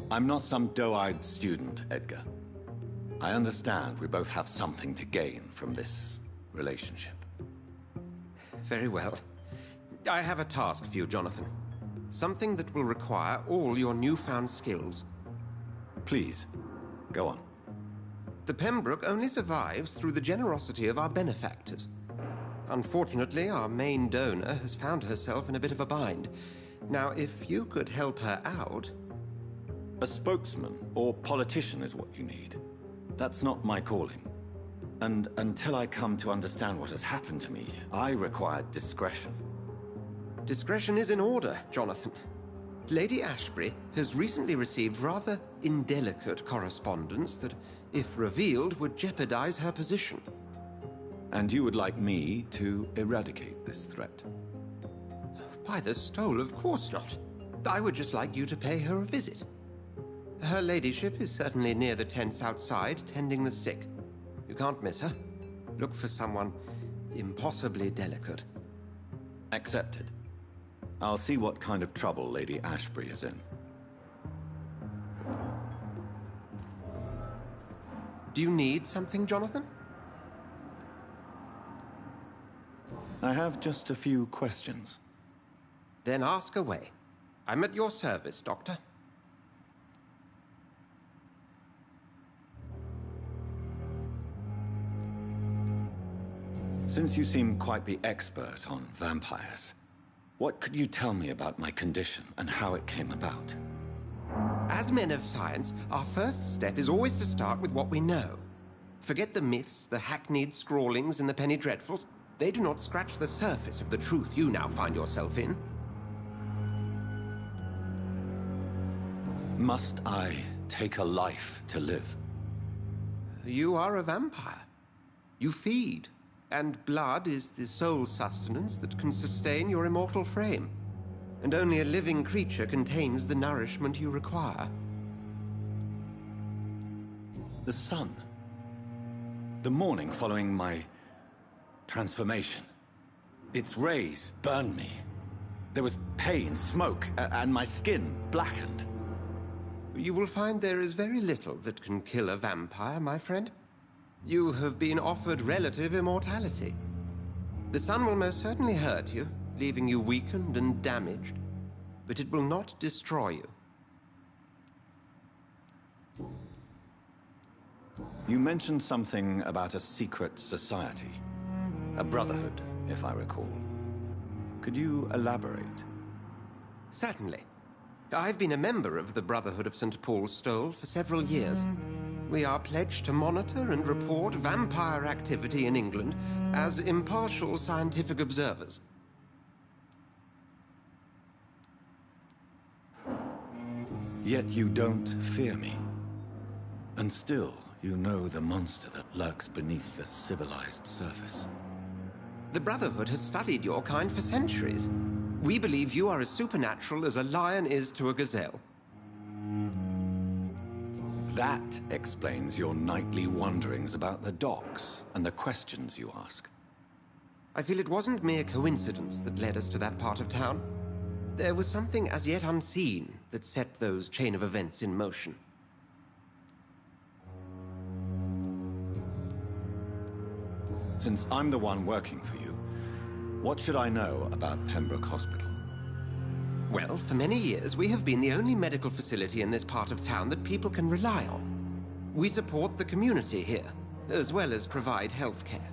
I'm not some doe-eyed student, Edgar. I understand we both have something to gain from this relationship. Very well. I have a task for you, Jonathan. Something that will require all your newfound skills. Please, go on. The Pembroke only survives through the generosity of our benefactors. Unfortunately, our main donor has found herself in a bit of a bind. Now, if you could help her out... A spokesman or politician is what you need. That's not my calling. And until I come to understand what has happened to me, I require discretion. Discretion is in order, Jonathan. Lady Ashbury has recently received rather indelicate correspondence that, if revealed, would jeopardize her position. And you would like me to eradicate this threat? By the stole, of course not. I would just like you to pay her a visit. Her ladyship is certainly near the tents outside, tending the sick. You can't miss her. Look for someone impossibly delicate. Accepted. I'll see what kind of trouble Lady Ashbury is in. Do you need something, Jonathan? I have just a few questions. Then ask away. I'm at your service, Doctor. Since you seem quite the expert on vampires, what could you tell me about my condition and how it came about? As men of science, our first step is always to start with what we know. Forget the myths, the hackneyed scrawlings, and the penny dreadfuls. They do not scratch the surface of the truth you now find yourself in. Must I take a life to live? You are a vampire. You feed. And blood is the sole sustenance that can sustain your immortal frame. And only a living creature contains the nourishment you require. The sun. The morning following my transformation. Its rays burned me. There was pain, smoke, and my skin blackened. You will find there is very little that can kill a vampire, my friend. You have been offered relative immortality. The sun will most certainly hurt you, leaving you weakened and damaged. but it will not destroy you. You mentioned something about a secret society. A brotherhood, if I recall. Could you elaborate? Certainly. I've been a member of the Brotherhood of St. Paul's Stole for several years. We are pledged to monitor and report vampire activity in England as impartial scientific observers. Yet you don't fear me. And still, you know the monster that lurks beneath the civilized surface. The Brotherhood has studied your kind for centuries. We believe you are as supernatural as a lion is to a gazelle. That explains your nightly wanderings about the docks and the questions you ask. I feel it wasn't mere coincidence that led us to that part of town. There was something as yet unseen that set those chain of events in motion. Since I'm the one working for you, what should I know about Pembroke Hospital? Well, for many years, we have been the only medical facility in this part of town that people can rely on. We support the community here, as well as provide health care.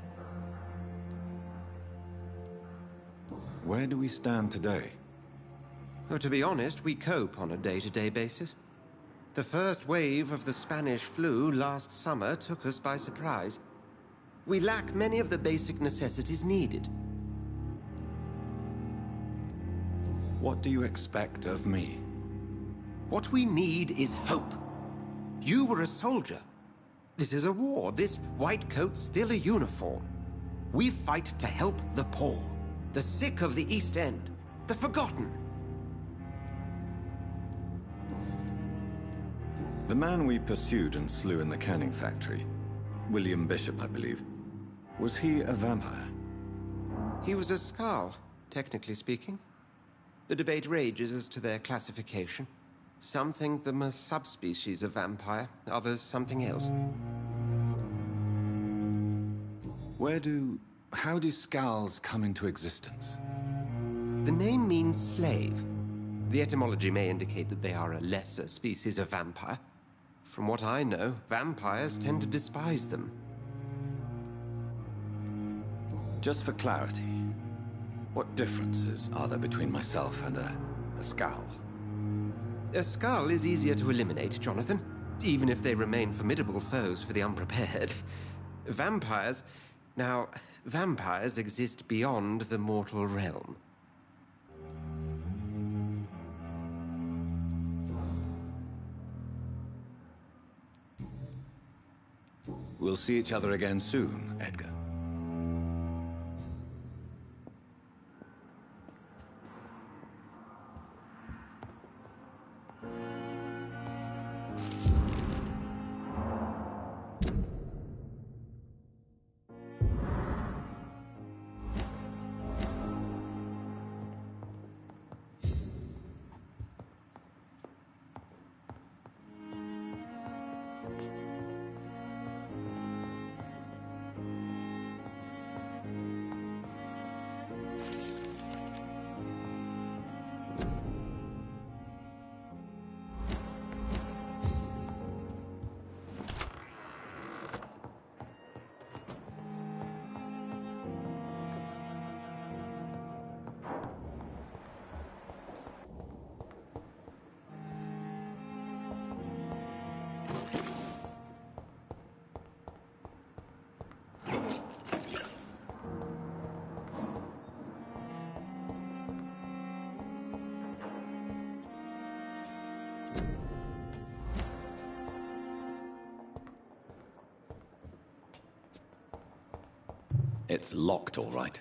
Where do we stand today? Well, to be honest, we cope on a day-to-day basis. The first wave of the Spanish flu last summer took us by surprise. We lack many of the basic necessities needed. What do you expect of me? What we need is hope. You were a soldier. This is a war. This white coat's still a uniform. We fight to help the poor, the sick of the East End, the forgotten. The man we pursued and slew in the canning factory, William Bishop, I believe, was he a vampire? He was a Skald, technically speaking. The debate rages as to their classification. Some think them a subspecies of vampire, others something else. How do Skalds come into existence? The name means slave. The etymology may indicate that they are a lesser species of vampire. From what I know, vampires tend to despise them. Just for clarity, what differences are there between myself and a Skald? A Skald is easier to eliminate, Jonathan, even if they remain formidable foes for the unprepared. Vampires... Now, vampires exist beyond the mortal realm. We'll see each other again soon, Edgar. It's locked, all right.